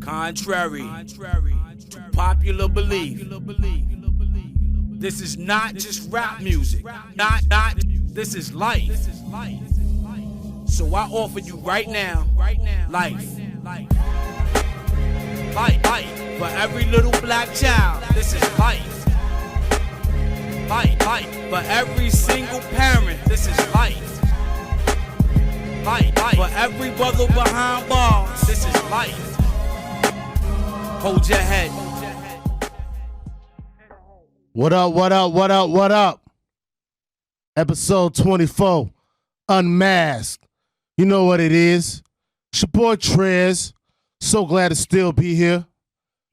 Contrary to popular belief, this is not just rap music. This is life. So I offer you right now, life. Life. For every little black child, this is life. Life. For every single parent, this is life. Life. For every brother behind bars, this is life. Hold your head. What up? Episode 24, Unmasked. You know what it is. It's your boy Trez. So glad to still be here.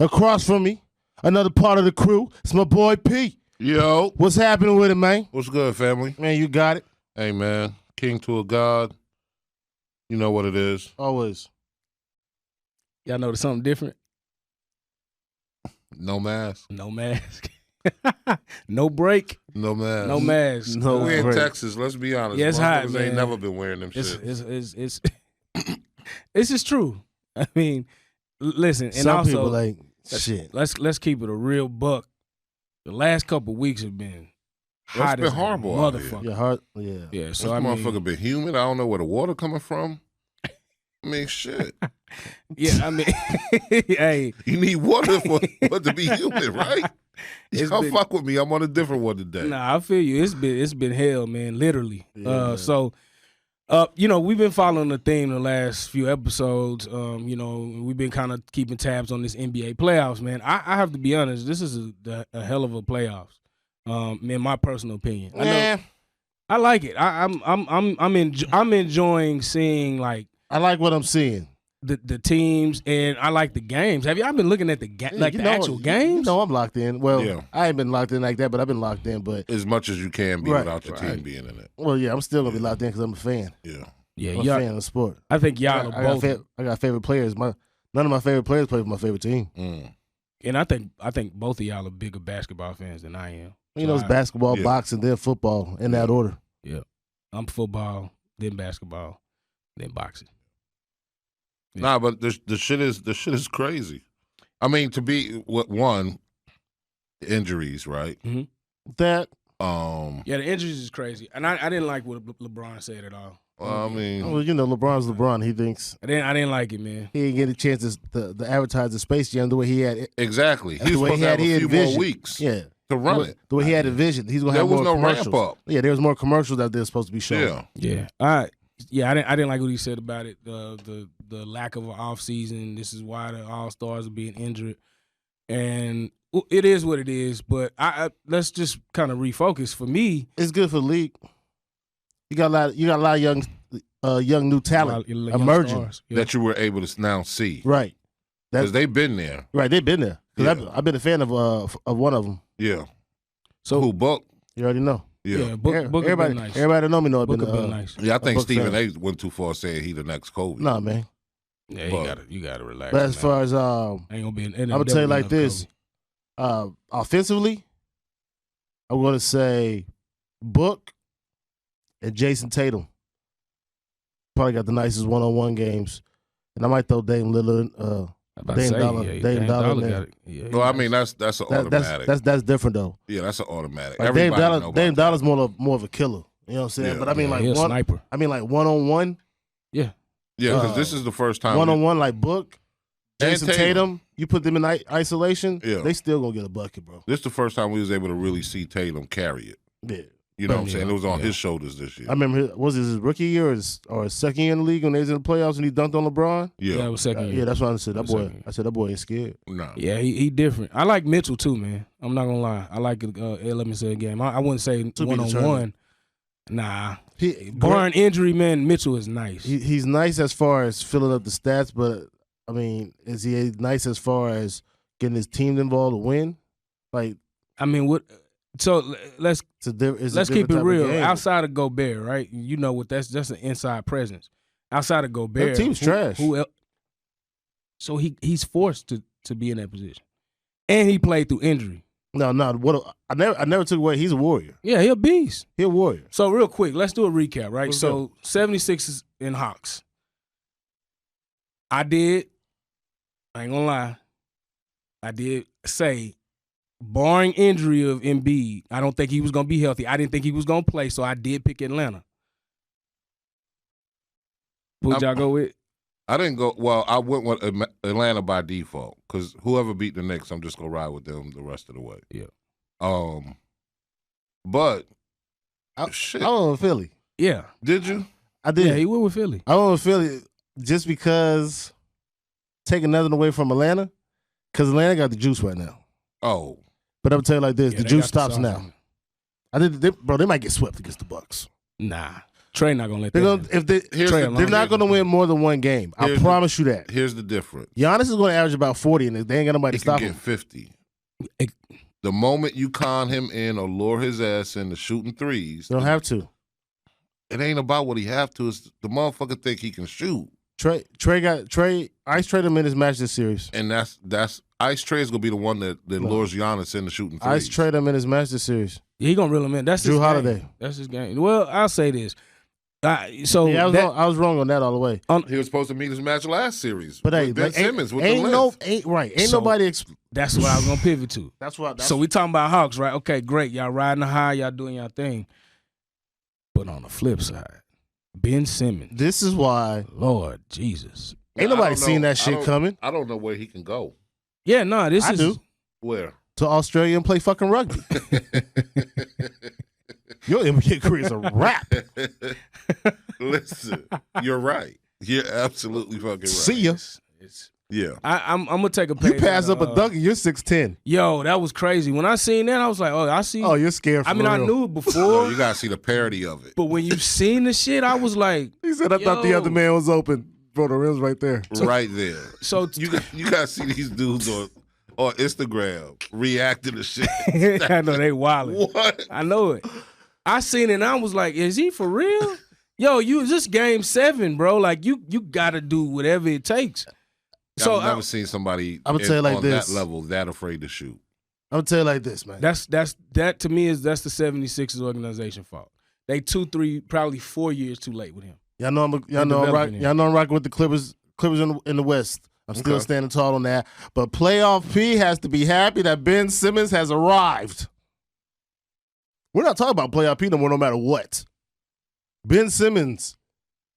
Across from me, another part of the crew. It's my boy P. Yo. What's happening with it, man? What's good, family? Man, you got it. Hey, man. King to a God. You know what it is. Always. Y'all notice something different? No mask. No mask. No break. No mask. No mask. No We in break. Texas. Let's be honest. Yeah, it's hot, Motherfuckers man. ain't never been wearing them shit. It's just true. I mean, listen, and Some also people ain't shit. let's keep it a real buck. The last couple of weeks have been hot been as a horrible out here. motherfucker. Your heart, yeah. Yeah, This so I mean, motherfucker been humid. I don't know where the water coming from. I mean, shit. yeah, I mean, hey, You need water for it to be humid, right? It's Y'all been- fuck with me. I'm on a different one today. nah, I feel you. It's been hell, man, literally. Yeah. We've been following the theme the last few episodes. We've been kind of keeping tabs on this NBA playoffs, man. I have to be honest, this is a hell of a playoffs. In my personal opinion, I know I like it. I'm enjoying seeing like I like what I'm seeing. the teams, and I like the games. Have y'all been looking at the actual games? You know I'm locked in. Well, Yeah. I ain't been locked in like that, but I've been locked in. But, As much as you can be Right, without your right. team being in it. well, yeah, I'm still going to be locked in because I'm a fan. Yeah. yeah, I'm a y'all, fan of the sport. I think y'all are both, I got favorite players. None of my favorite players play for my favorite team. Mm. and I think both of y'all are bigger basketball fans than I am. You know, it's basketball, Yeah. boxing, then football in that order. I'm football, then basketball, then boxing. Yeah. Nah, but the shit is crazy. I mean, to be one, injuries, right? That Yeah, the injuries is crazy, and I didn't like what LeBron said at all. Well, I mean, well, you know, LeBron's LeBron. He thinks I didn't like it, man. he ain't get a chance to advertise the Space Jam the way he had it. exactly. The He's way supposed to have a few more envisioned. weeks Yeah, to run it. the way he had envisioned. He's gonna There have was more no ramp commercials. up. Yeah, there was more commercials that they're supposed to be showing. Yeah. Yeah, I didn't like what he said about it. The lack of an off season. This is why the All Stars are being injured, and it is what it is. But I let's just kind of refocus. For me, It's good for the league. You got a lot of young new talent young emerging. stars. Yeah. That you were able to now see. Right. Because they've been there. Right, they've been there. 'Cause Yeah. I've been a fan of one of them. Yeah. So Who, Buck? You already know. Yeah. Book everybody, been nice. everybody that know me know. I've Book been been nice. Yeah, I think Buck Stephen fan. A. went too far saying he the next Kobe. Nah, man. Yeah, you gotta relax. But as man. far as ain't gonna be. I'm gonna tell you like this. Offensively, I'm gonna say Book and Jason Tatum probably got the nicest one-on-one games, and I might throw Dame Lillard. Dame Dollar in there. Well, I mean, that's an automatic. That's different though. Yeah, that's an automatic. Like Dame Everybody know Dollar, about Dame that. Dollar's more of a killer. You know what I'm saying? Yeah. But I mean, like he's a one. sniper. I mean, like one-on-one, Yeah, because uh, this is the first time. one-on-one, like Book, And Jason Tatum. Tatum. You put them in isolation, Yeah. they still gonna get a bucket, bro. This is the first time we was able to really see Tatum carry it. Yeah. You know what I'm Yeah, saying? It was on yeah. his shoulders this year. I remember, was it his rookie year or his second year in the league when they was in the playoffs and he dunked on LeBron? Yeah. it was second year. Yeah, that's what I said. That was second year. I said that boy ain't scared. Nah. Yeah, he different. I like Mitchell too, man. I'm not gonna lie. I like it. 11 game. I wouldn't say To be one on one. determined. Nah, He, barring injury, man, Mitchell is nice. he's nice as far as filling up the stats, but I mean, is he nice as far as getting his team involved to win? Like, I mean, what? So let's let's keep it real. Outside of Gobert, right? You know what? That's an inside presence. Outside of Gobert, That team's trash. Who else? So he's forced to be in that position, and he played through injury. No, what I never took away. He's a warrior. Yeah, he a beast. He a warrior. So real quick, let's do a recap, right? Let's So 76ers and Hawks. I did I ain't gonna lie. I did say, barring injury of Embiid, I don't think he was gonna be healthy. I didn't think he was gonna play, so I did pick Atlanta. Who'd y'all go with? I didn't go. Well, I went with Atlanta by default because whoever beat the Knicks, I'm just gonna ride with them the rest of the way. Yeah. But I went with Philly. Yeah. Did you? I did. Yeah, he went with Philly. I went with Philly just because taking nothing away from Atlanta, because Atlanta got the juice right now. Oh. But I'm tell you like this: the they juice got the stops sauce now. on it. They might get swept against the Bucks. Nah. Trey not gonna let They're that gonna happen. they're not gonna win more than one game. I promise you that. Here's the difference. Giannis is gonna average about 40, and they ain't got nobody to stop He him. can get 50. The moment you con him in or lure his ass into shooting threes, You don't have to. it ain't about what he have to. It's the motherfucker think he can shoot. Ice traded him in his match this series. And that's Ice Trey is gonna be the one that lures Giannis into shooting threes. Ice traded him in his match this series. Yeah, he gonna reel him in. That's Drew his Holiday. game. That's his game. Well, I'll say this. I was wrong on that all the way. He was supposed to meet his match last series. But hey, with Ben Simmons with ain't the no length. ain't nobody. That's what I was gonna pivot to. So we talking about Hawks, right? Okay, great. Y'all riding the high. Y'all doing your thing. But on the flip side, Ben Simmons. This is why. Lord Jesus. Ain't nobody seen that shit coming. I don't know where he can go. Yeah, no, I do. Where? To Australia and play fucking rugby. Your NBA career is a wrap. Listen, you're right. You're absolutely fucking right. See ya. Yeah. I'm gonna take a page. You pass up a dunk and you're 6'10". Yo, that was crazy. When I seen that, I was like, oh, I see. Oh, you're scared. I mean, I knew it before. You gotta see the parody of it. But when you seen the shit, I was like, he said, I thought the other man was open. Bro, the rim's right there. Right there. So you gotta see these dudes on Instagram reacting to shit. I know they wildin'. What? I know it. I seen it and I was like, is he for real? Yo, this game 7, bro. Like you gotta do whatever it takes. So I've never seen somebody I'm gonna tell you like on this. that level that afraid to shoot. I'm gonna tell you like this, man. That to me that's the 76ers organization fault. They 2, 3, probably 4 years too late with him. Y'all know I'm rocking with the Clippers in the West. I'm still standing tall on that. But playoff P has to be happy that Ben Simmons has arrived. We're not talking about playoff P no more, no matter what. Ben Simmons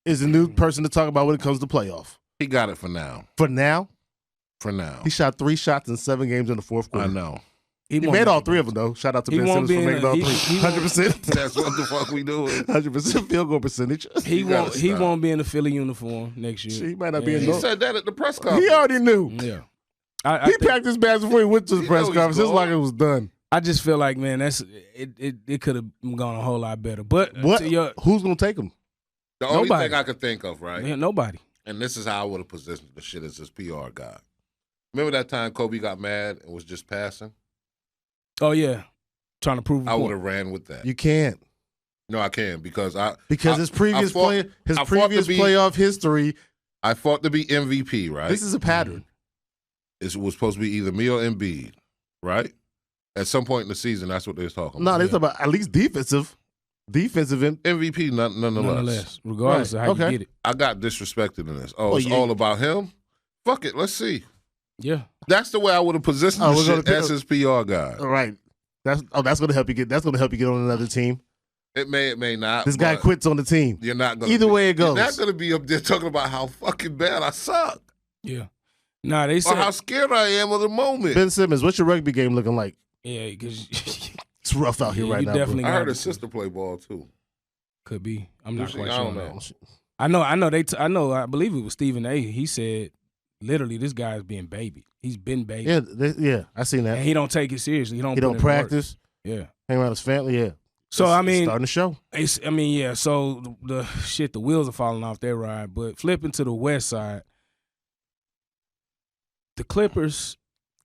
is the new person to talk about when it comes to playoff. He got it for now. For now? For now. He shot 3 shots in 7 games in the fourth quarter. I know. He made all 3 of them, though. Shout out to Ben Simmons for making all 3. 100%. That's what the fuck we doing. 100% field goal percentage. He won't be in the Philly uniform next year. He might not be in. He said that at the press conference. He already knew. Yeah. He packed his bags before he went to the press conference. It's like it was done. I just feel like, man, it could have gone a whole lot better. But who's gonna take him? The only thing I could think of, right? Yeah, nobody. And this is how I would have positioned the shit as his PR guy. Remember that time Kobe got mad and was just passing? Oh yeah, trying to prove. I would have ran with that. You can't. No, I can because his previous playoff history. I fought to be MVP, right? This is a pattern. It was supposed to be either me or Embiid, right? At some point in the season, that's what they was talking about. No, they talking about at least defensive MVP nonetheless. Regardless of how you get it. I got disrespected in this. It's all about him? Fuck it, let's see. Yeah. That's the way I would have positioned the shit as his PR guy. All right. That's gonna help you get on another team. It may not. This guy quits on the team. You're not gonna either way it goes. You're not gonna be up there talking about how fucking bad I suck. Yeah. Nah, they said or how scared I am of the moment. Ben Simmons, what's your rugby game looking like? Yeah, because it's rough out here right now. Definitely I heard his sister play ball too. Could be. I'm not quite I sure. don't know. I believe it was Stephen A. He said, literally, this guy's being babied. He's been baby. Yeah, I seen that. And he don't take it seriously. He don't practice. Yeah, hang around his family. Yeah. So starting the show. So the wheels are falling off their ride. But flipping to the West Side, the Clippers.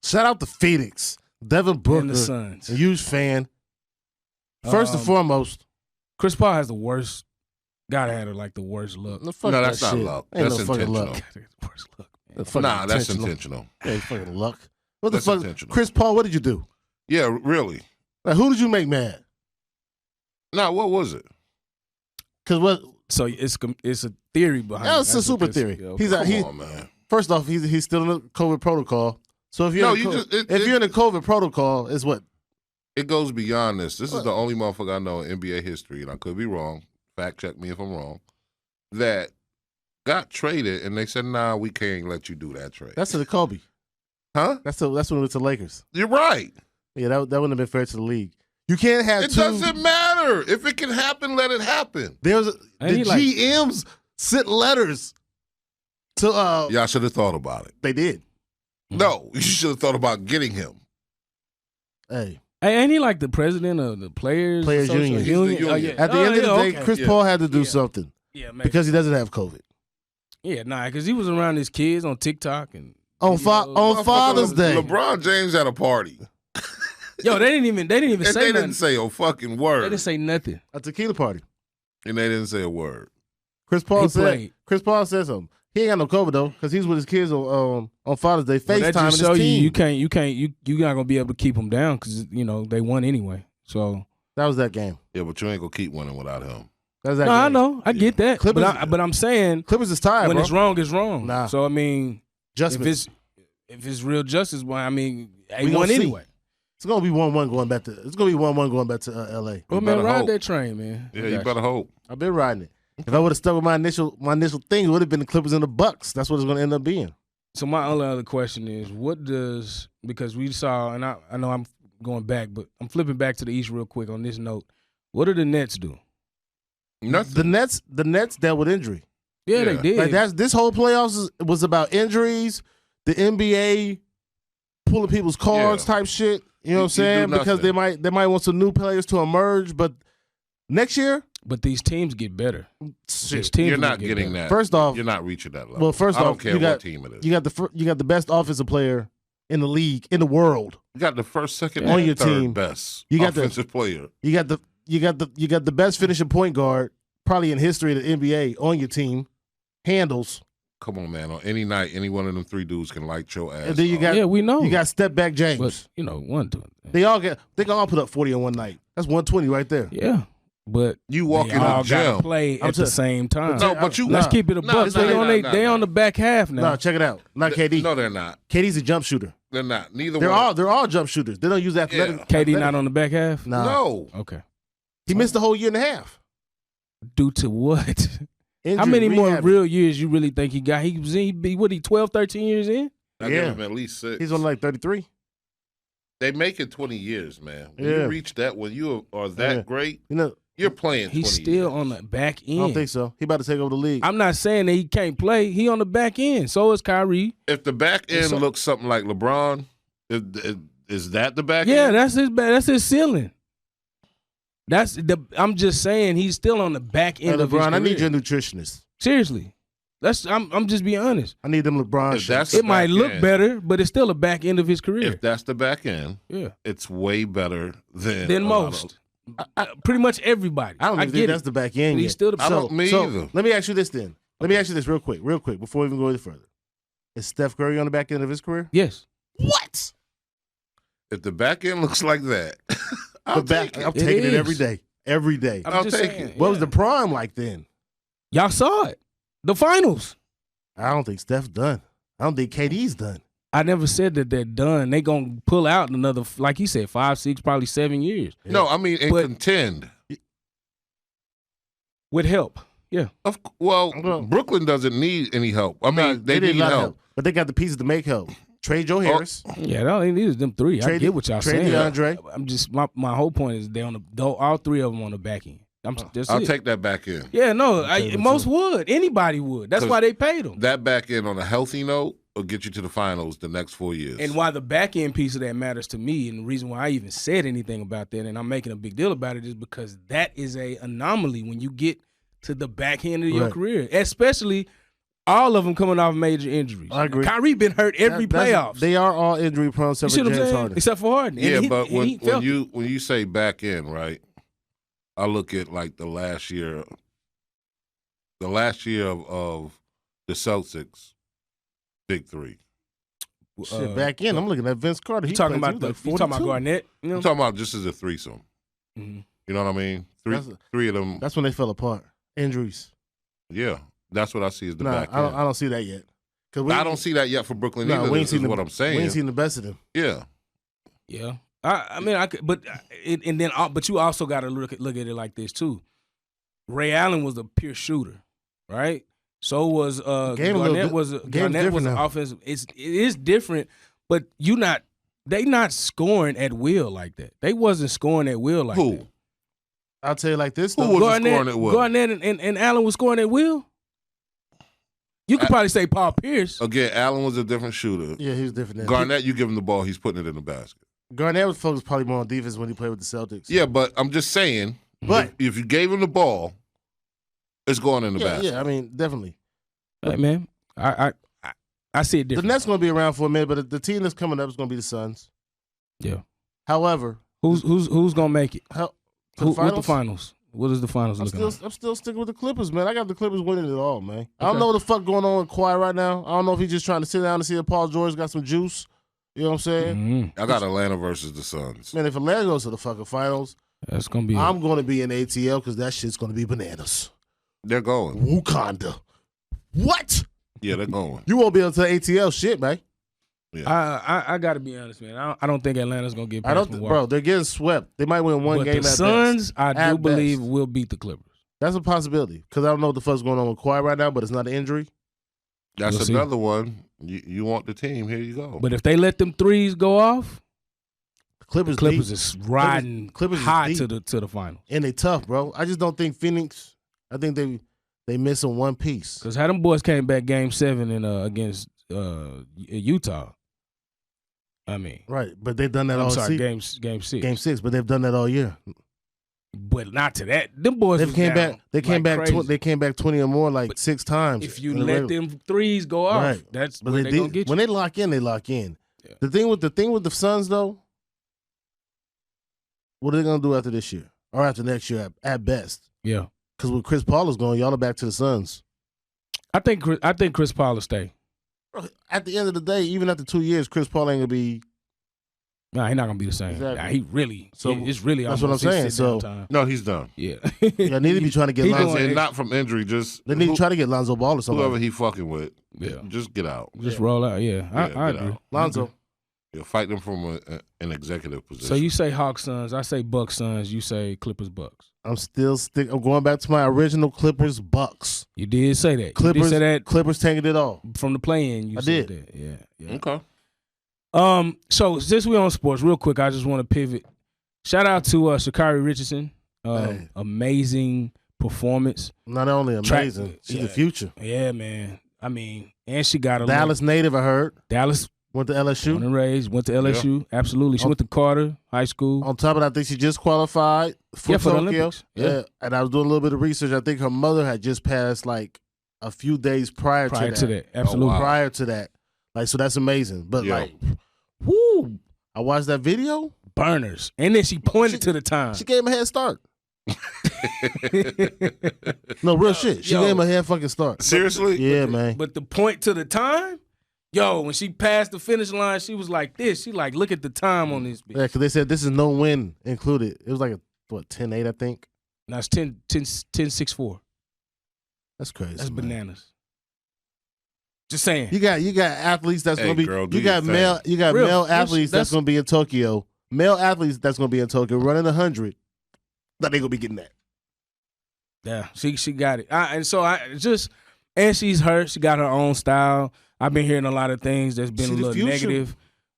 Shout out to Phoenix, Devin Booker, and the Suns. A huge fan. First and foremost, Chris Paul has the worst. Gotta have the worst look. No, that's not luck. That's intentional. Worst look. Nah, that's intentional. Yeah, fucking luck. What the fuck, Chris Paul? What did you do? Yeah, really. Like, who did you make mad? Nah, what was it? Because what? So it's a theory behind. That's a super theory. Come on, man. First off, he's still in the COVID protocol. So if you're you're in the COVID protocol, it's what? It goes beyond this. This is the only motherfucker I know in NBA history, and I could be wrong. Fact check me if I'm wrong. That got traded, and they said, "Nah, we can't let you do that trade." That's to the Kobe. Huh? That's when it was to Lakers. You're right. Yeah, that wouldn't have been fair to the league. You can't have It two. doesn't matter. If it can happen, let it happen. The GMs sent letters to. Y'all should have thought about it. They did. No, you should have thought about getting him. Hey, ain't he like the president of the Players Union? He's the union. Oh, yeah. At the end of the day, Chris Paul had to do something. Yeah, maybe. Because he doesn't have COVID. Yeah, because he was around his kids on TikTok and on Father's Day. LeBron James had a party. Yo, they didn't even say nothing. They didn't say a fucking word. They didn't say nothing. A tequila party. And they didn't say a word. Chris Paul said something. He ain't got no COVID though, because he's with his kids on Father's Day. FaceTime that just show his team. You're not gonna be able to keep them down because they won anyway. So that was that game. Yeah, but you ain't gonna keep winning without him. That was that game. I know, I get that. Clippers, but I'm saying Clippers is tired. When bro. It's wrong, it's wrong. Nah. So I mean, if it's real justice, well, I mean, they won anyway. It's gonna be 1-1 going back to. It's gonna be 1-1 going back to L.A. Well, man, ride that train, man. Yeah, you better hope. I've been riding it. If I would have stuck with my initial thing, it would have been the Clippers and the Bucks. That's what it's going to end up being. So my only other question is, because we saw, and I know I'm going back, but I'm flipping back to the East real quick on this note. What did the Nets do? Nothing. The Nets dealt with injury. Yeah, they did. Like this whole playoffs was about injuries, the NBA pulling people's cards type shit. You know what I'm saying? Because they might want some new players to emerge, but next year. But these teams get better. You're not getting that. First off, you're not reaching that level. Well, first I off, don't care what team it is. You got the best offensive player in the league, in the world. You got the first, second, on and your third team. best You got offensive player. You got the best finishing point guard probably in history of the NBA on your team. Handles. Come on, man. On any night, any one of them three dudes can light your ass. And then you got, we know. You got step back James. But, one to it. They can all put up 40 on one night. That's 120 right there. Yeah. But you walk in the gym, play at the same time. No, but let's keep it a buck. They on the back half now. No, check it out. Not KD. No, they're not. KD's a jump shooter. They're not. Neither. They're all jump shooters. They don't use athletic. Yeah. KD not on the back half. Nah. No. Okay. He missed the whole year and a half. Due to what? Injury, how many more real years you really think he got? He was in. What 12, 13 years in? I give him at least 6. He's on like 33. They make it 20 years, man. When you reach that, when you are that great, you're playing 20 He's still on the back end. I don't think so. He about to take over the league. I'm not saying that he can't play. He on the back end. So is Kyrie. If the back end looks something like LeBron, is that the back end? Yeah, that's his ceiling. I'm just saying he's still on the back end of his career. LeBron, I need your nutritionist. Seriously. I'm just being honest. I need them LeBron. It might look better, but it's still the back end of his career. If that's the back end, it's way better than most. Pretty much everybody. I don't think that's the back end. He's still the either. Let me ask you this then. Let me ask you this real quick, before we even go any further. Is Steph Curry on the back end of his career? Yes. What? If the back end looks like that, I'm taking it every day. Every day. I'll take it. What was the prime like then? Y'all saw it. The finals. I don't think Steph's done. I don't think KD's done. I never said that they're done. They gonna pull out another, like he said, 5, 6, probably 7 years. Yeah. No, I mean contend with help. Yeah. Brooklyn doesn't need any help. I mean, they need help, but they got the pieces to make help. Trade Joe Harris. Yeah, all they need is them three. I get what y'all saying. DeAndre. I'm just my whole point is they all three of them on the back end. I'll take that back end. Yeah, no, most would. Anybody would. That's why they paid them. That back end on a healthy note will get you to the finals the next 4 years. And why the back end piece of that matters to me, and the reason why I even said anything about that, and I'm making a big deal about it, is because that is a anomaly when you get to the back end of your career, especially all of them coming off major injuries. I agree. Kyrie been hurt every playoffs. They are all injury prone, except for James Harden. Except for Harden. Yeah, but when you say back end, right? I look at like the last year of the Celtics big three. Shit, back in, I'm looking at Vince Carter. You talking about Garnett? You know? I'm talking about just as a threesome. Mm-hmm. You know what I mean? Three of them. That's when they fell apart. Injuries. Yeah, that's what I see as the back end. I don't see that yet. I don't see that yet for Brooklyn No, either. we ain't This is seen what I'm saying. We ain't seen the best of them. Yeah. Yeah. I mean, I could, but you also got to look at it like this too. Ray Allen was a pure shooter, right? So was Garnett was an offensive. It is different, but they not scoring at will like that. They wasn't scoring at will like that. I'll tell you like this. Who wasn't scoring at will? Garnett and Allen was scoring at will. You could probably say Paul Pierce. Again, Allen was a different shooter. Yeah, he was different. Garnett, you give him the ball, he's putting it in the basket. Garnett was focused probably more on defense when he played with the Celtics. Yeah, but I'm just saying, but if you gave him the ball, it's going in the basket. Yeah, I mean, definitely. Hey, man, I see it different. The Nets going to be around for a minute, but the team that's coming up is going to be the Suns. Yeah. However, who's going to make it? What's the finals? What is the finals looking like? I'm still sticking with the Clippers, man. I got the Clippers winning it all, man. Okay. I don't know what the fuck going on with Kawhi right now. I don't know if he's just trying to sit down and see if Paul George got some juice. You know what I'm saying? Mm-hmm. I got Atlanta versus the Suns. Man, if Atlanta goes to the fucking finals, that's gonna be. I'm going to be in ATL because that shit's going to be bananas. They're going. Wakanda. What? Yeah, they're going. You won't be able to ATL shit, man. Yeah. I got to be honest, man. I don't think Atlanta's gonna get past Milwaukee. Bro, they're getting swept. They might win one game. The at Suns, best. I do believe, will beat the Clippers. That's a possibility because I don't know what the fuck's going on with Kawhi right now, but it's not an injury. That's another one. You want the team? Here you go. But if they let them threes go off, Clippers is riding high to the final, and they tough, bro. I just don't think Phoenix. I think they missing one piece because how them boys came back Game 7 against Utah. I mean, right, but they've done that all season. Game 6. Game 6, but they've done that all year. But not to that. Them boys came back. They came back 20 or more like 6 times. If you let them threes go off, right. that's where they're gonna get you. When they lock in, they lock in. Yeah. The thing with the Suns though, what are they gonna do after this year or after next year at best? Yeah, because when Chris Paul is going, y'all are back to the Suns. I think Chris Paul will stay. At the end of the day, even after 2 years, Chris Paul ain't gonna be. Nah, he's not gonna be the same. Exactly. Nah, he really. So it's really. That's what I'm saying. So no, he's done. Yeah. Yeah, need to be trying to get Lonzo. And not from injury. Just they need to try to get Lonzo Ball or something. Whoever he fucking with. Yeah. Just get out. Just roll out. Yeah, I agree. Lonzo. You'll fight them from an executive position. So you say Hawks Suns, I say Bucks Suns, you say Clippers Bucks. I'm going back to my original Clippers Bucks. You did say that. Clippers, you did say that Clippers taking it all from the play-in. I did. That. Yeah. Okay. So since we're on sports, real quick, I just want to pivot. Shout out to Sha'Carri Richardson. Amazing performance. Not only amazing, she's the future. Yeah, man. I mean, and she got a Dallas native, I heard. Dallas went to LSU. Born and raised, went to LSU. Yeah. Absolutely. She went to Carter High School. On top of that, I think she just qualified for the Tokyo. Olympics. Yeah. And I was doing a little bit of research. I think her mother had just passed like a few days prior to that. Absolutely. Prior to that. Like, so that's amazing. But like, whoo! I watched that video. Burners. And then she pointed to the time. She gave him a head start. No, real shit. She gave him a head fucking start. Seriously? Yeah, man. But the point to the time, when she passed the finish line, she was like this. She like, look at the time on this bitch. Yeah, because they said this is no win included. It was like 10-8, I think. No, it's 10-6-4. That's crazy. That's man. bananas. Just saying. You got athletes that's gonna be. Girl, you got male athletes that's gonna be in Tokyo. Male athletes that's gonna be in Tokyo running 100. That they gonna be getting that. Yeah, she got it. And she's hurt. She got her own style. I've been hearing a lot of things that's been a little negative.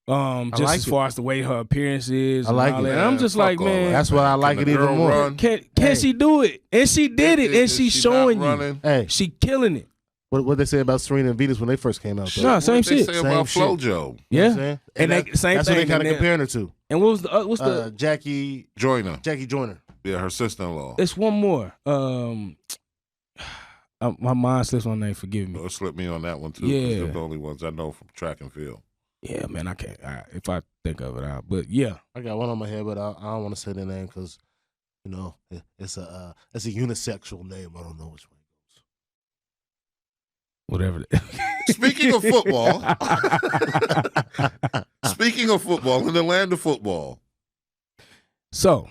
Just as far as the way her appearance is. I like it. And I'm just like, man. That's why I like it even more. Can she do it? And she did it. And she's showing you. Hey, she killing it. What they say about Serena and Venus when they first came out? No, same shit. They say about FloJo. Yeah, you know and same that's thing. That's what they kind of comparing her to. And what's the Jackie Joyner? Jackie Joyner. Yeah, her sister-in-law. It's one more. My mind slips on name. Forgive me. It'll slip me on that one too. Yeah, they're the only ones I know from track and field. Yeah, man, I can't. If I think of it, but yeah, I got one on my head, but I don't want to say the name because it's a unisexual name. I don't know which way it goes. Whatever. Speaking of football, in the land of football. So,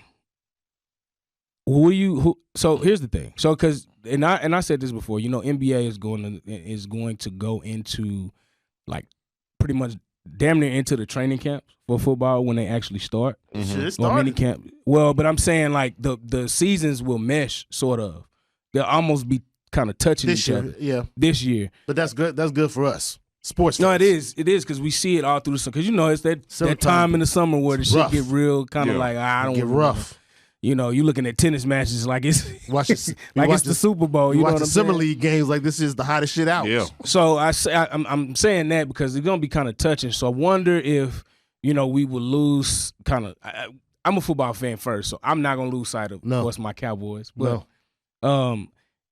so here's the thing. So, because I said this before, NBA is going to go into like pretty much damn near into the training camps for football when they actually start. Shit, it Or started. mini camp. Well, but I'm saying like the seasons will mesh sort of. They'll almost be kind of touching This each year, other yeah. this year. But that's good. That's good for us, sports. No, fans. it is because we see it all through the summer. Because it's that Summertime. time in the summer where the shit Rough. get real kind of like I don't Get wanna- rough. You looking at tennis matches like it's Watch this. like it's the Super Bowl. You You know watch what the I'm summer saying? league games like this is the hottest shit out. Yeah. So I'm saying that because it's gonna be kind of touching. So I wonder if we would lose kind of. I'm a football fan first, so I'm not gonna lose sight of No. what's my Cowboys. But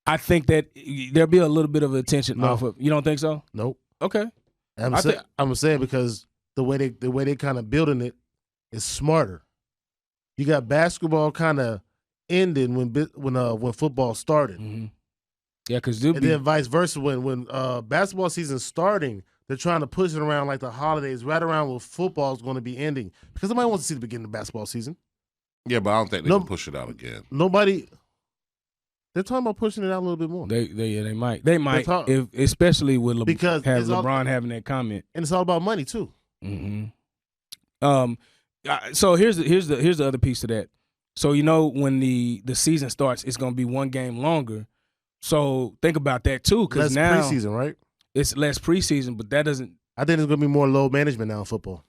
I think that there'll be a little bit of attention off of. You don't think so? Nope. Okay. I'm saying because the way they kind of building it is smarter. You got basketball kind of ending when football started, Mm-hmm. Yeah, because and then vice versa when basketball season's starting. They're trying to push it around like the holidays, right around when football is going to be ending because nobody wants to see the beginning of basketball season. Yeah, but I don't think they No. can push it out again. Nobody. They're talking about pushing it out a little bit more, they might talk- if especially with Because have it's all- LeBron having that comment. and it's all about money too. Mm-hmm. So here's the other piece to that. So when the season starts, it's gonna be one game longer. So think about that too, because Less now preseason, right? it's less preseason, but that doesn't. I think there's going to be more load management now in football.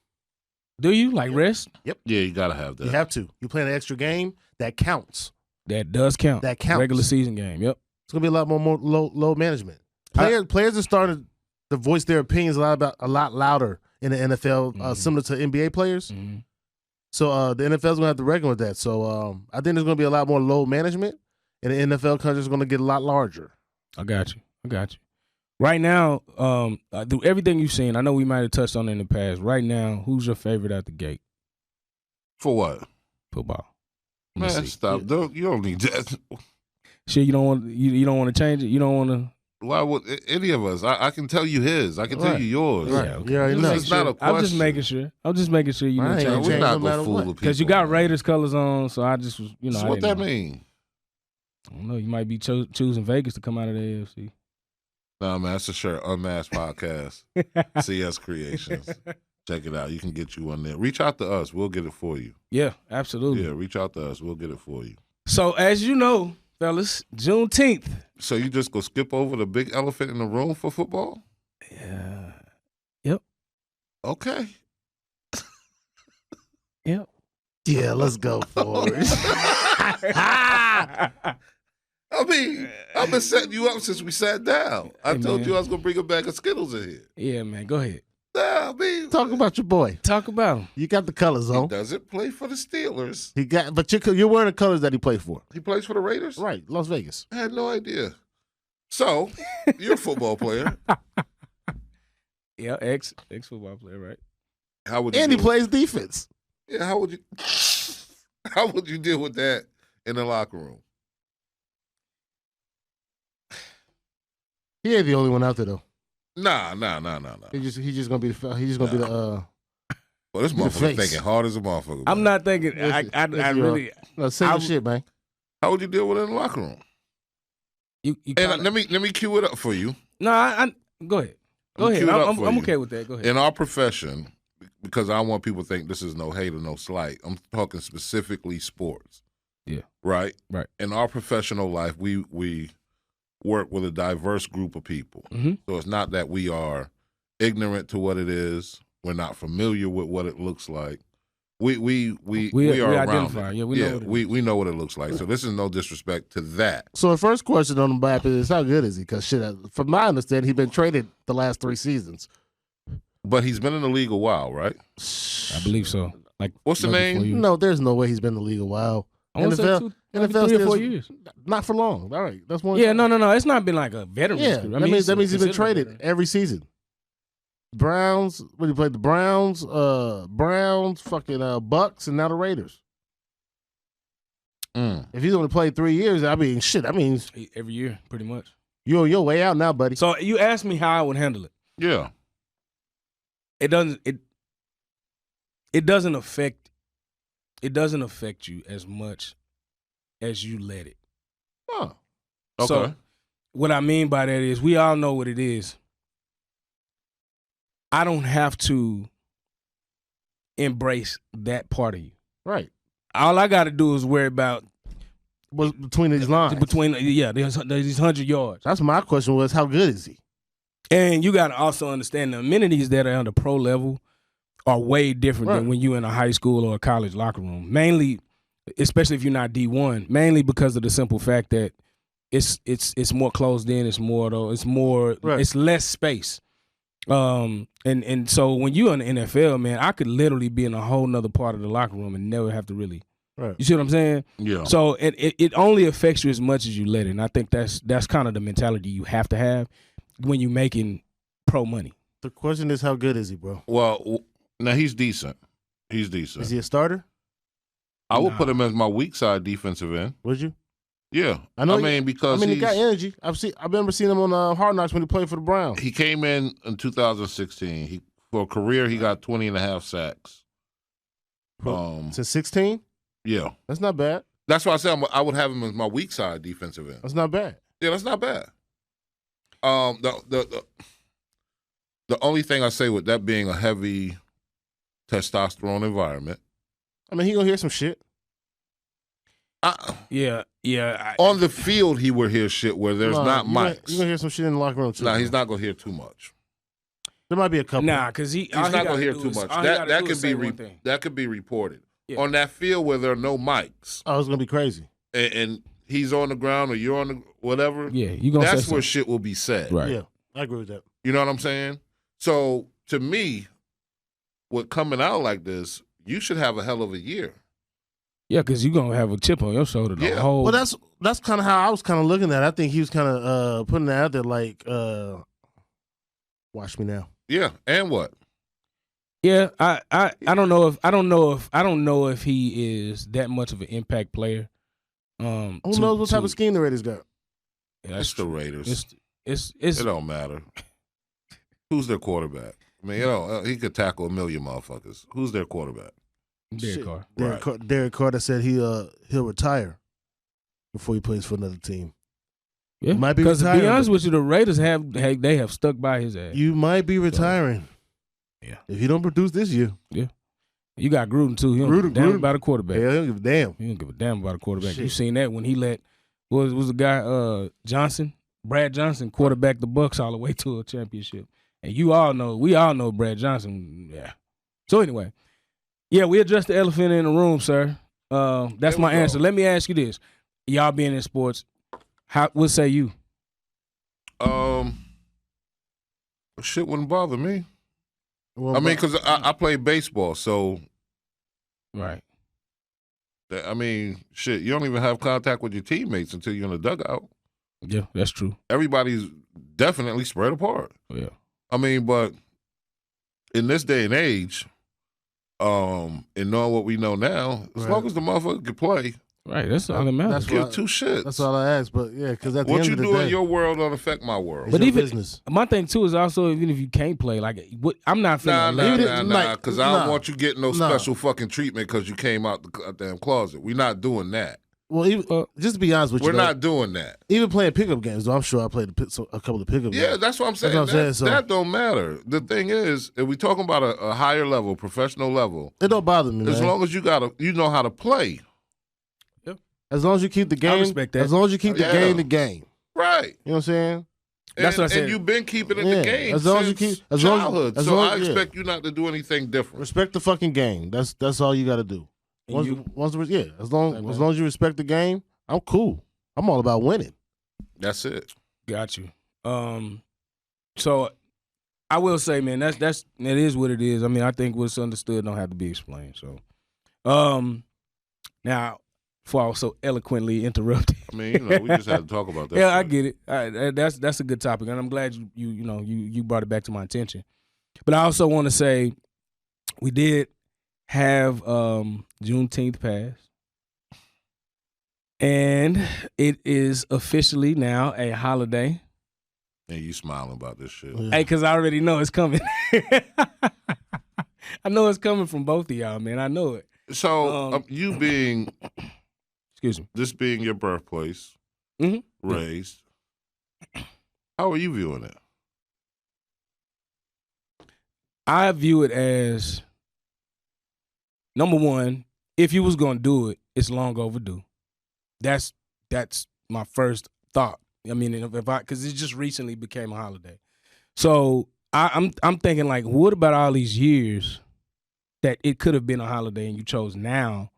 Do you like rest? Yeah, you gotta have that. You have to. You play an extra game that counts. That does count. That counts. Regular season game. Yep. It's going to be a lot more load management. Players are starting to voice their opinions a lot louder in the NFL, similar to NBA players. Mm-hmm. So the NFL's going to have to reckon with that. So I think there's going to be a lot more load management, and the NFL country is going to get a lot larger. I got you. Right now, through everything you've seen, I know we might have touched on it in the past. Right now, who's your favorite out the gate? For what? Football. Man, Let's see. stop. You don't need that. Shit, you don't want to change it. You don't want to. Why would any of us? I can tell you his. I can tell you yours. Right. Yeah, okay. You already know. This is not a question. I'm just making sure. You I know, ain't Yeah, gonna we're change not no gonna matter fool what. the people. because you got man. Raiders colors on, so I just was, So I what didn't that know. mean? I don't know. You might be choosing Vegas to come out of the AFC. Nah, man, that's a shirt. UnMask'D podcast. CS Creations. Check it out. You can get you one there. Reach out to us. We'll get it for you. Yeah, absolutely. Yeah, reach out to us. We'll get it for you. So as you know, fellas, Juneteenth. So you just go skip over the big elephant in the room for football? Yeah. Yep. Okay. Yep. Yeah, let's go for it. I mean, I've been setting you up since we sat down. I Hey, told man. you I was gonna bring a bag of Skittles in here. Yeah, man. Go ahead. Nah, I mean, Talk about your boy. Talk about him. You got the colors he on. doesn't play for the Steelers. But you're wearing the colors that he played for. He plays for the Raiders? Right, Las Vegas. I had no idea. So, you're a football player. Yeah, ex football player, right? How would you And he deal plays defense. Yeah, how would you deal with that in the locker room? He ain't the only one out there though. Nah. He's just gonna be the Well, this the motherfucker face. thinking hard as a motherfucker. I'm man. not thinking. I Listen, really. say your I'm- shit, man. How would you deal with it in the locker room? You And kinda, let me cue it up for you. no, I go ahead. Go I'm ahead. queued up I'm for I'm you. okay with that. Go ahead. In our profession, because I want people to think this is no hate or no slight. I'm talking specifically sports. Yeah. Right? Right. In our professional life, we work with a diverse group of people. Mhm. So it's not that we are ignorant to what it is. We're not familiar with what it looks like. We are around identify. it. Yeah, we know what it we know what it looks like. So this is no disrespect to that. So the first question on the map is how good is he? Because shit, from my understanding, he's been traded the last 3 seasons. But he's been in the league a while, right? I believe so. Like What's the maybe name? 4 years. No, there's no way he's been in the league a while. I want to say NFL maybe 3 or 4 stands- years. Not for long. All right, that's one. Yeah, no. It's not been like a veteran. Yeah, career. that means he's been considered a traded veteran. every season. Browns, when he played the Browns, fucking Bucks, and now the Raiders. If he's only played 3 years, I mean, shit, that means Every year, pretty much. you're on your way out now, buddy. So you asked me how I would handle it. Yeah. It doesn't affect you as much as you let it. Oh, Okay. So what I mean by that is we all know what it is I don't have to embrace that part of you. Right. All I got to do is worry about What's between these lines? There's 100 yards. That's my question was, how good is he? And you got to also understand the amenities that are on the pro level are way different than when you're in a high school or a college locker room. Mainly, especially if you're not D1, mainly because of the simple fact that it's more closed in. It's more it's less space. And so when you're in the NFL, man, I could literally be in a whole nother part of the locker room and never have to really. Right. You see what I'm saying? Yeah. So it only affects you as much as you let it. And I think that's kind of the mentality you have to have when you're making pro money. The question is, how good is he, bro? Well, now he's decent. He's decent. Is he a starter? I would put him as my weak side defensive end. Would you? Yeah. I know. Because he got energy. I've remember seeing him on Hard Knocks when he played for the Browns. He came in 2016. For a career, he got 20 and a half sacks. Since 16? Yeah. That's not bad. That's why I said I would have him as my weak side defensive end. That's not bad. Yeah, that's not bad. The only thing I say with that being a heavy testosterone environment. I mean, he gonna hear some shit. On the field, he will hear shit where there's not mics. You're gonna hear some shit in the locker room too. No, he's not gonna hear too much. There might be a couple. Nah, because he's not gonna hear too much. That could be reported. Yeah. On that field where there are no mics. Oh, it's gonna be crazy. And he's on the ground or you're on the whatever. Yeah, you gonna. That's where shit will be said. Right. Yeah, I agree with that. You know what I'm saying? So to me, with coming out like this, you should have a hell of a year. Yeah, because you're gonna have a chip on your shoulder the whole. Well, that's kind of how I was kind of looking at it. I think he was kind of putting that out there like, watch me now. Yeah, and what? Yeah, I don't know if he is that much of an impact player. Who knows what type of scheme the Raiders got? Yeah, it's the Raiders. It don't matter. Who's their quarterback? I mean, he could tackle a million motherfuckers. Who's their quarterback? Derek Carr. Derek Carr said he'll retire before he plays for another team. Yeah, might be because to be honest but with you, the Raiders have stuck by his ass. You might be retiring. Yeah, if you don't produce this year. Yeah, you got Gruden too. He don't give a damn about a quarterback. Yeah, he don't give a damn. He don't give a damn about a quarterback. You seen that when he let was the guy Brad Johnson quarterback the Bucks all the way to a championship. And we all know Brad Johnson. Yeah. So anyway, yeah, we addressed the elephant in the room, sir. That's my answer. Let me ask you this: y'all being in sports, what say you? Shit wouldn't bother me. Well, I mean, because I play baseball, so right. I mean, shit, you don't even have contact with your teammates until you're in the dugout. Yeah, that's true. Everybody's definitely spread apart. Yeah. I mean, but in this day and age, and knowing what we know now, as long as the motherfucker can play. Right, that's all that matters. Give two shits. That's all I ask, but yeah, because at the what end you of the do day, in your world don't affect my world. But even business. My thing too is also even if you can't play, like I'm not feeling nah, because I don't want you getting no special fucking treatment because you came out the damn closet. We're not doing that. Well, even, just to be honest with you, we're not doing that. Even playing pickup games, though, I'm sure I played a couple of pickup games. Yeah, that's what I'm saying. That don't matter. The thing is, if we're talking about a higher level, professional level, it don't bother me, as long as you know how to play. As long as you keep the game, I respect that. As long as you keep the game, right? You know what I'm saying? That's what I said. And you've been keeping it in the game as long since as you keep, childhood. So I expect you not to do anything different. Respect the fucking game. That's all you got to do. As long as you respect the game, I'm cool. I'm all about winning. That's it. Got you. So I will say, man, that is what it is. I mean, I think what's understood don't have to be explained. So, now. Before I was so eloquently interrupted. I mean, we just had to talk about that. Yeah, I get it. That's a good topic, and I'm glad you brought it back to my attention. But I also want to say we did have Juneteenth pass, and it is officially now a holiday. And you smiling about this shit? Hey, because I already know it's coming. I know it's coming from both of y'all, man. I know it. So you being. Excuse me. This being your birthplace, raised, how are you viewing it? I view it as, number one, if you was gonna do it, it's long overdue. That's my first thought. I mean, because it just recently became a holiday, so I'm thinking like, what about all these years that it could have been a holiday and you chose now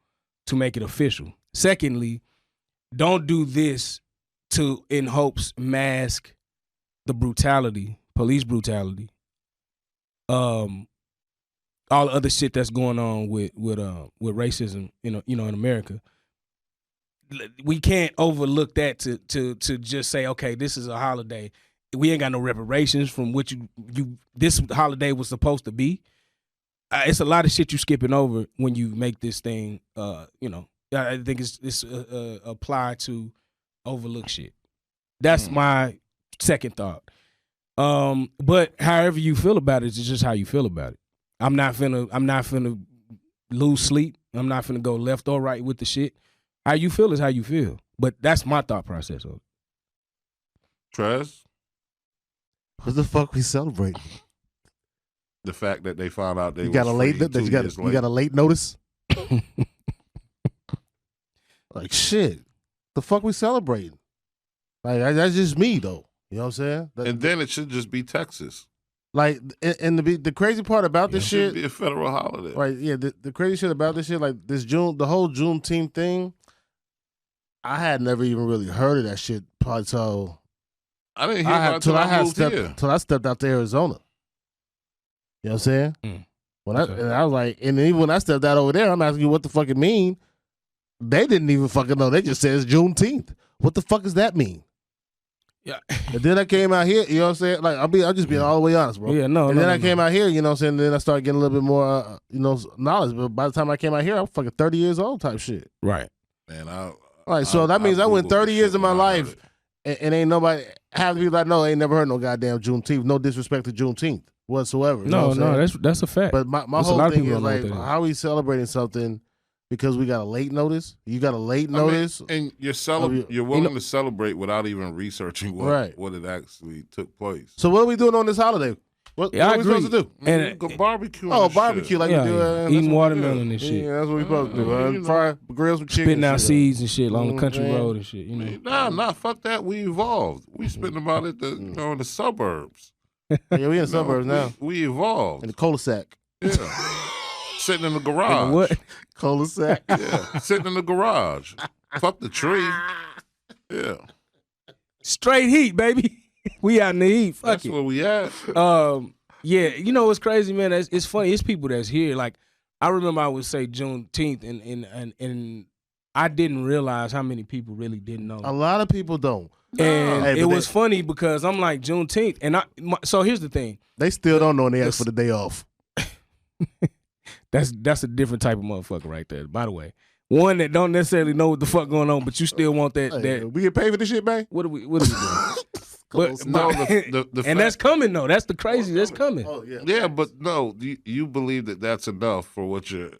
to make it official? Secondly, don't do this in hopes mask the brutality, police brutality, all the other shit that's going on with racism, in America. We can't overlook that to just say, okay, this is a holiday. We ain't got no reparations from what this holiday was supposed to be. It's a lot of shit you skipping over when you make this thing. I think it's applied to overlook shit. That's my second thought. But however you feel about it, it's just how you feel about it. I'm not finna lose sleep. I'm not finna go left or right with the shit. How you feel is how you feel. But that's my thought process of it. Trez? What the fuck we celebrating? The fact that they found out they you got a late notice? Like, shit. The fuck we celebrating? Like, that's just me, though. You know what I'm saying? And then it should just be Texas. Like, and the crazy part about this shit, should be a federal holiday, right? Yeah, the crazy shit about this shit, like the whole Juneteenth thing, I had never even really heard of that shit probably till I didn't hear about it till I moved here. Till I stepped out to Arizona. You know what I'm saying? And I was like, and even when I stepped out over there, I'm asking you what the fuck it mean. They didn't even fucking know. They just said it's Juneteenth. What the fuck does that mean? Yeah. And then I came out here, you know what I'm saying? Like, I'll just be all the way honest, bro. Yeah, no. And then I came out here, you know what I'm saying? And then I started getting a little bit more, knowledge. But by the time I came out here, I was fucking 30 years old type shit. Right. Man, so that means I went 30 years of my life and ain't nobody, half the people I know ain't never heard no goddamn Juneteenth. No disrespect to Juneteenth whatsoever. No, that's a fact. But my whole thing is like, how are we celebrating something because we got a late notice? You got a late notice? And you're willing to celebrate without even researching what it actually took place. So what are we doing on this holiday? What are we supposed to do? And go barbecue. Barbecue like we do. Eating watermelon and shit. Yeah, that's what we supposed to do. Man. Fry, grill some chicken. Spitting out seeds and shit along the country road and shit. Nah, fuck that. We evolved. We spent about it in the suburbs. Yeah, we in the suburbs now. We evolved. In the cul-de-sac. Yeah. Sitting in the garage. What? Cul-de-sac. Yeah, sitting in the garage. Fuck the tree. Yeah. Straight heat, baby. We out in the heat. Fuck That's it. where we at. Yeah, you know what's crazy, man? It's funny. It's people that's here. Like, I remember I would say Juneteenth, and I didn't realize how many people really didn't know. A lot of people don't. And it was funny because I'm like, Juneteenth. And so here's the thing. They still don't know, and they ask for the day off. That's a different type of motherfucker right there, by the way. One that don't necessarily know what the fuck going on, but you still want that. Hey, we get paid for this shit, man? What are we doing? But No, the and fact, that's coming though. That's the crazy. That's coming. Oh yeah. yeah, but no, you believe that that's enough for what your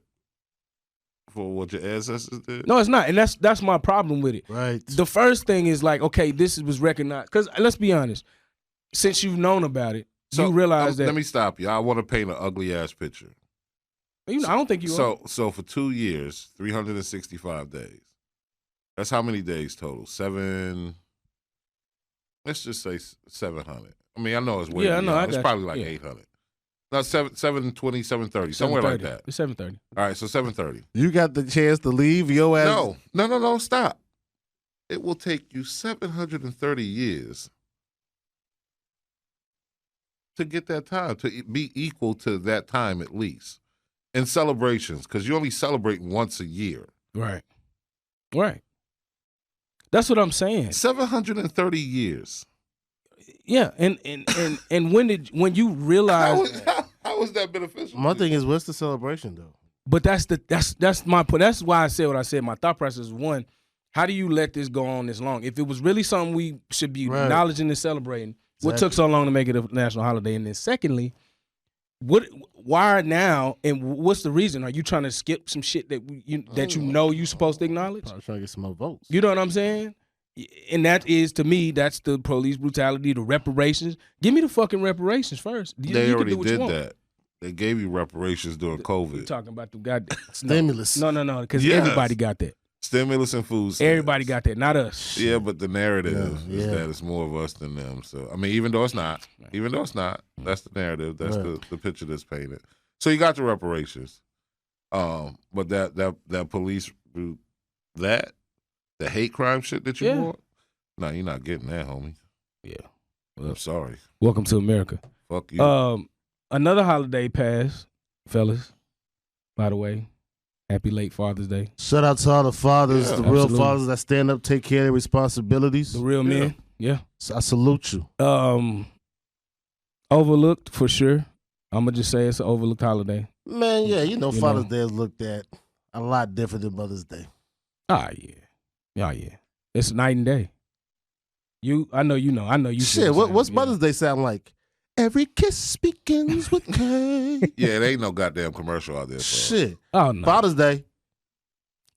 ancestors did? No, it's not, and that's my problem with it. Right. The first thing is like, okay, this was recognized because let's be honest. Since you've known about it, you realize that. Let me stop you. I want to paint an ugly ass picture. I don't think you are. So for 2 years, 365 days. That's how many days total? 7. Let's just say 700. I mean, I know it's way beyond. It's probably like 800. No, 720, 730, somewhere like that. It's 730. All right, so 730. You got the chance to leave your ass. No, stop. It will take you 730 years to get that time, to be equal to that time at least. In celebrations, because you only celebrate once a year. Right. That's what I'm saying. 730 years. Yeah, and when you realize how was that beneficial? My thing is, what's the celebration though? But that's my point. That's why I said what I said. My thought process is, one, how do you let this go on this long? If it was really something we should be acknowledging and celebrating, what took so long to make it a national holiday? And then secondly, why now, and what's the reason? Are you trying to skip some shit that you're supposed to acknowledge? Probably trying to get some more votes. You know what I'm saying? And that is, to me, that's the police brutality, the reparations. Give me the fucking reparations first. They already did that. They gave you reparations during COVID. You talking about the goddamn stimulus? No, because everybody got that. Stimulus and food stamps. Everybody got that, not us. Yeah, but the narrative is that it's more of us than them. So I mean, even though it's not, that's the narrative. That's the picture that's painted. So you got the reparations, but that police the hate crime shit that you want, no, you're not getting that, homie. Yeah, well, I'm sorry. Welcome to America. Fuck you. Another holiday passed, fellas. By the way, happy late Father's Day. Shout out to all the fathers, the real fathers that stand up, take care of their responsibilities. The real men. Yeah. So I salute you. Overlooked for sure. I'm gonna just say it's an overlooked holiday. Man, Father's Day is looked at a lot different than Mother's Day. Ah, yeah. It's night and day. I know you. Shit, what's Mother's Day sound like? Every kiss begins with K. Yeah, there ain't no goddamn commercial out there. Shit. Oh no. Father's Day.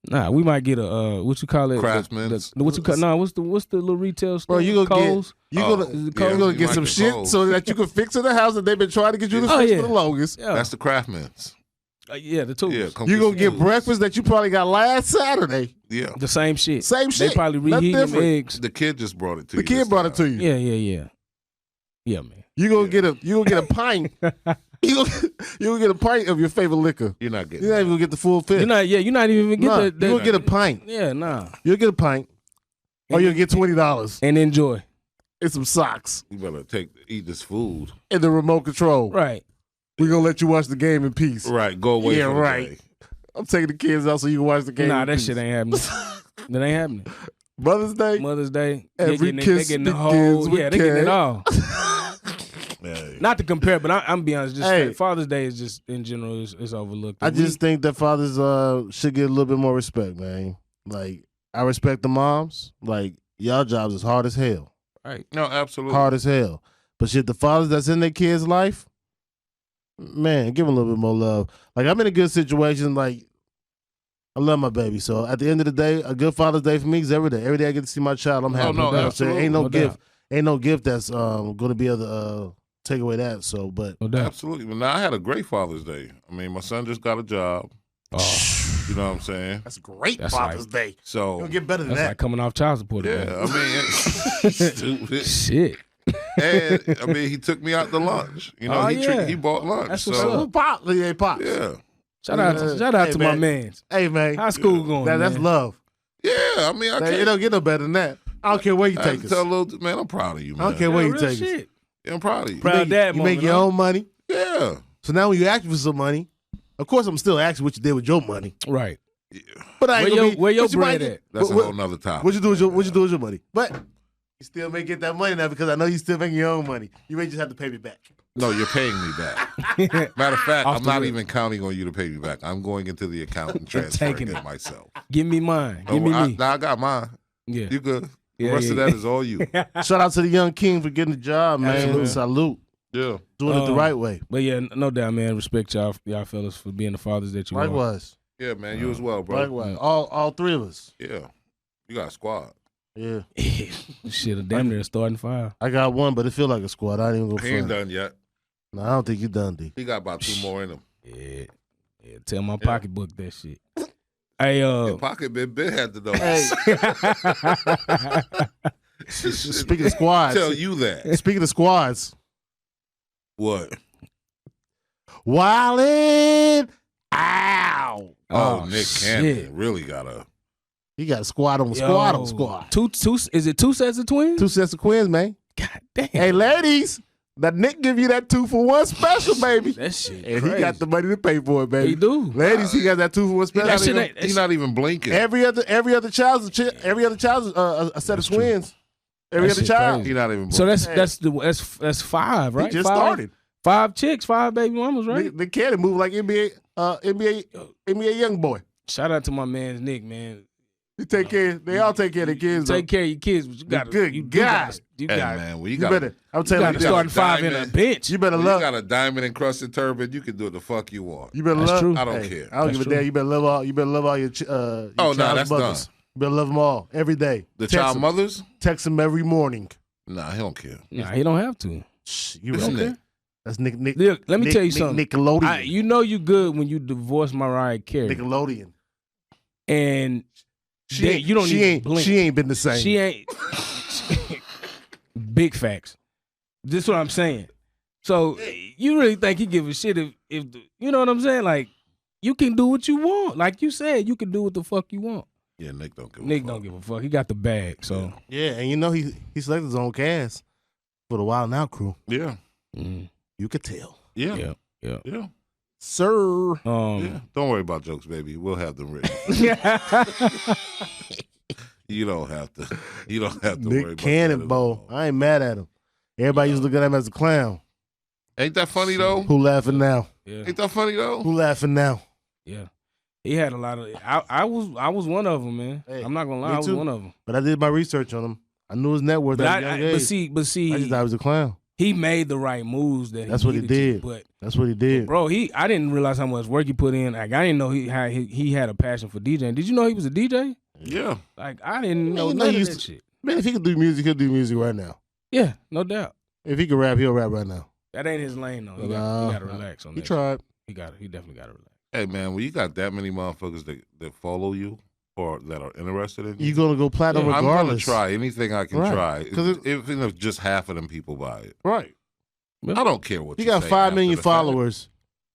Nah, we might get a what you call it? Craftsman's. What's the little retail store? Bro, you gonna get some shit Kohl's. so that you can fix in the house that they've been trying to get you to fix for the longest. Yeah. That's the Craftsman's. The tools. Yeah, you gonna get breakfast that you probably got last Saturday. Yeah. The same shit. They probably reheat them eggs. The kid just brought it to you. The kid brought it to you. Yeah. Yeah, man. You gonna get a pint. You gonna get a pint of your favorite liquor. You're not getting. You're not even gonna get the full fit. You're not even get You're gonna get a pint. Yeah, nah. You'll get a pint, or you'll get $20 and enjoy. And some socks. You better eat this food. And the remote control. Right. We're gonna let you watch the game in peace. Right. Go away. Yeah, from right. The day. I'm taking the kids out so you can watch the game. Nah, in that peace. shit ain't happening. That ain't happening. Mother's Day. Every they kiss getting the begins whole. with Yeah, they getting it all. Hey. Not to compare, but I'm be honest. Just Father's Day is just in general is overlooked. I just think that fathers should get a little bit more respect, man. Like I respect the moms. Like y'all jobs is hard as hell. Right. No, absolutely. Hard as hell. But shit, the fathers that's in their kids' life, man, give them a little bit more love. Like I'm in a good situation. Like I love my baby. So at the end of the day, a good Father's Day for me is every day. Every day I get to see my child. I'm happy. Oh, no, absolutely. Ain't no gift that's going to be able to take away that. So, but absolutely. Well, now I had a great Father's Day. I mean, my son just got a job. You know what I'm saying? That's great. Father's Day. So don't get better than that's that. like coming off child support. Yeah, man. I mean, stupid shit. And I mean, he took me out to lunch. You know, he bought lunch. That's what's up. Pops. Yeah. Shout out to my mans. Hey man, how's school going? That's love. Yeah, I mean, it don't get no better than that. I don't care where you take us. Tell little man, I'm proud of you, man. I don't care where you take us. Yeah, I'm proud of you. Proud of that. You make your own money. Yeah. So now when you ask for some money, of course I'm still asking what you did with your money. Right. Yeah. But I ain't where your bread at? That's a whole nother topic. What you do with your money? But you still may get that money now because I know you still making your own money. You may just have to pay me back. No, you're paying me back. Matter of fact, I'm not even counting on you to pay me back. I'm going into the account and transferring it myself. Give me mine. Give me me. I got mine. Yeah. You good. The rest of that is all you. Shout out to the young king for getting the job, man. Absolutely. Salute. Yeah. Doing it the right way. But yeah, no doubt, man. Respect y'all fellas for being the fathers that you are. Likewise. Yeah, man. You as well, bro. Likewise. All three of us. Yeah. You got a squad. Yeah. Shit, a damn near starting fire. I got one, but it feel like a squad. I ain't even go He ain't done yet. No, I don't think you done, D. He got about 2 more in him. Yeah. Tell my pocketbook that shit. Hey, Your pocket been had to know. Speaking of squads. Tell you that. Speaking of squads. What? Wildin' out. Oh, Nick Cannon really got a. He got a squad on squad. Two. Is it 2 sets of twins? 2 sets of twins, man. God damn. Hey, ladies. That Nick give you that 2-for-1 special, baby. That shit And crazy. he got the money to pay for it, baby. He do. Ladies, he got that 2-for-1 special. He's not even blinking. Every other child's a set of twins. Every other child. He's not even blinking. So that's 5, right? He just started. 5 chicks, 5 baby mamas, right? The kid move like NBA young boy. Shout out to my man Nick, man. They all take care of their kids. Take care of your kids, but you got good. You God, you better. I'm telling you, starting 5 in a bench. You better love. love. You got a diamond encrusted turban. You can do what the fuck you want. You better That's love. true. I don't care. I don't give a damn. You better love all. You better love all your. That's mothers. done. You better love them all every day. The child mothers. Text them every morning. Nah, he don't care. Nah, he don't have to. You Listen, right. Nick, That's Nick. Look, let me tell you something. Nickelodeon. You know you good when you divorce Mariah Carey. Nickelodeon. And she ain't been the same. She ain't. Big facts. This is what I'm saying. So you really think he give a shit if you know what I'm saying? Like, you can do what you want. Like you said, you can do what the fuck you want. Yeah, Nick don't give a fuck. He got the bag. So yeah, and you know he selected his own cast for the Wild Now crew. Yeah. You could tell. Yeah. Sir. Yeah. Don't worry about jokes, baby. We'll have them written. You don't have to worry about Nick Cannonball. I ain't mad at him. Everybody used to look at him as a clown. Ain't that funny though? Who laughing now? Yeah. Ain't that funny though? Who laughing now? Yeah. He had a lot of I was one of them, man. Hey, I'm not gonna lie, I was one of them. But I did my research on him. I knew his net worth at a young age. But see, I just thought he was a clown. He made the right moves That's what he did. That's what he did. Bro, I didn't realize how much work he put in. Like, I didn't know he had a passion for DJing. Did you know he was a DJ? Yeah. Like, I didn't know none of that shit. Man, if he could do music, he'll do music right now. Yeah, no doubt. If he could rap, he'll rap right now. That ain't his lane, though. He got to relax on that. He tried. He definitely got to relax. Hey, man, when you got that many motherfuckers that follow you or that are interested in you, you're going to go platinum regardless. I'm going to try anything I can try. Even if just half of them people buy it. Right. I don't care what you got 5 million followers.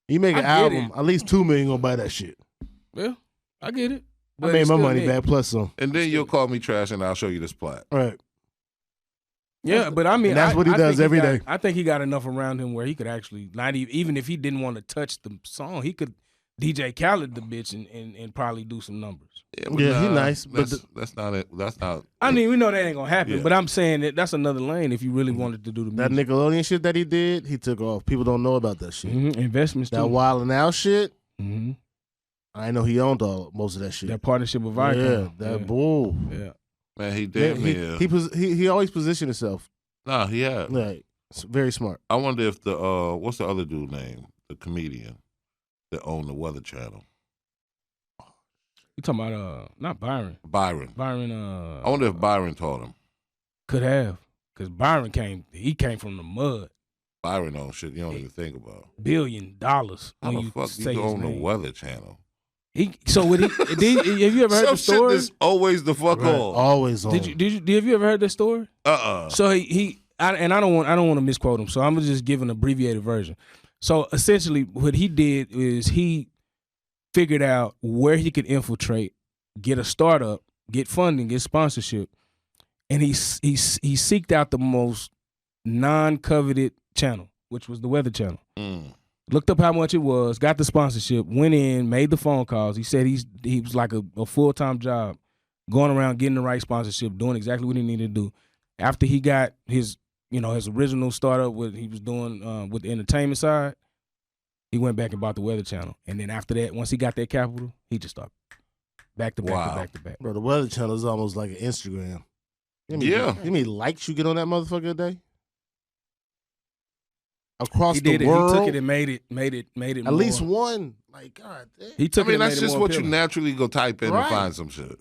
You make an album, at least 2 million going to buy that shit. Yeah, I get it. I made my money back plus some. And then you'll call me trash and I'll show you this plaque. Right. Yeah, but I mean, that's what he does every day. I think he got enough around him where he could actually, not even if he didn't want to touch the song, he could DJ Khaled the bitch and probably do some numbers. Yeah, he's nice. But that's not it. That's not. I mean, we know that ain't gonna happen. But I'm saying that's another lane if you really wanted to do the music. That Nickelodeon shit that he did, he took off. People don't know about that shit. Investments. That Wild and Out shit. I know he owned most of that shit. That partnership with Viacom. Yeah, that bull. Yeah. Man, he did. He always positioned himself. Nah, he had. Like, very smart. I wonder if the what's the other dude name? The comedian that owned the Weather Channel. You talking about not Byron? Byron. I wonder if Byron taught him. Could have, because Byron came from the mud. Byron owns shit you don't even think about. $1 billion. How the fuck you own the Weather Channel? Have you ever heard the story? Shit is always the fuck on. Always on. Have you ever heard this story? So I don't want to misquote him. So I'm just giving an abbreviated version. So essentially, what he did is he figured out where he could infiltrate, get a startup, get funding, get sponsorship, and he seeked out the most non-coveted channel, which was the Weather Channel. Looked up how much it was, got the sponsorship, went in, made the phone calls. He said he was like a full-time job, going around getting the right sponsorship, doing exactly what he needed to do. After he got his original startup, what he was doing with the entertainment side, he went back and bought the Weather Channel. And then after that, once he got that capital, he just started back to back. Bro, the Weather Channel is almost like an Instagram. How many likes you get on that motherfucker a day? Across the world. He took it and made it at more. least one. Like, God damn. He took it and that's made it just more what appealing. you naturally go type in and find some shit.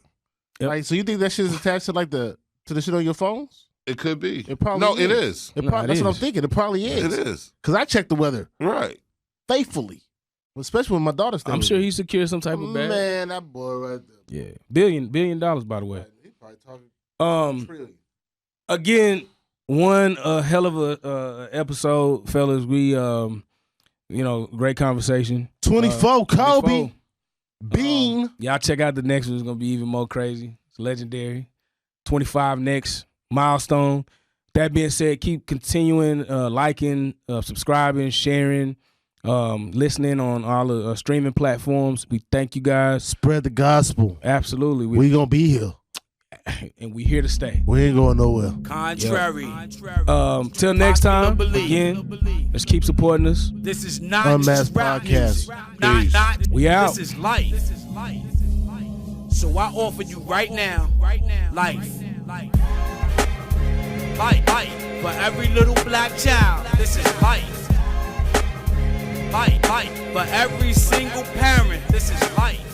Yep. Like, so you think that shit is attached to to the shit on your phones? It could be. It probably it is. That's what I'm thinking. It probably is. It is. Because I check the weather. Right. Faithfully. Especially when my daughter's I'm sure he secured some type of bag. Man, that boy right there. Yeah. $1 billion, by the way. He probably talking trillion. Again, one hell of a episode, fellas. We great conversation. 24 Kobe. Bean. Y'all check out the next one. It's gonna be even more crazy. It's legendary. 25 next milestone. That being said, keep continuing liking, subscribing, sharing, listening on all the streaming platforms. We thank you guys. Spread the gospel. Absolutely. We gonna be here. And we here to stay. We ain't going nowhere. Contrary. Till next time, again, let's keep supporting us. This is not UnMask'D podcast. Not, we out. This is life. So I offer you right now, life. Life. For every little black child, this is life. Life. For every single parent, this is life.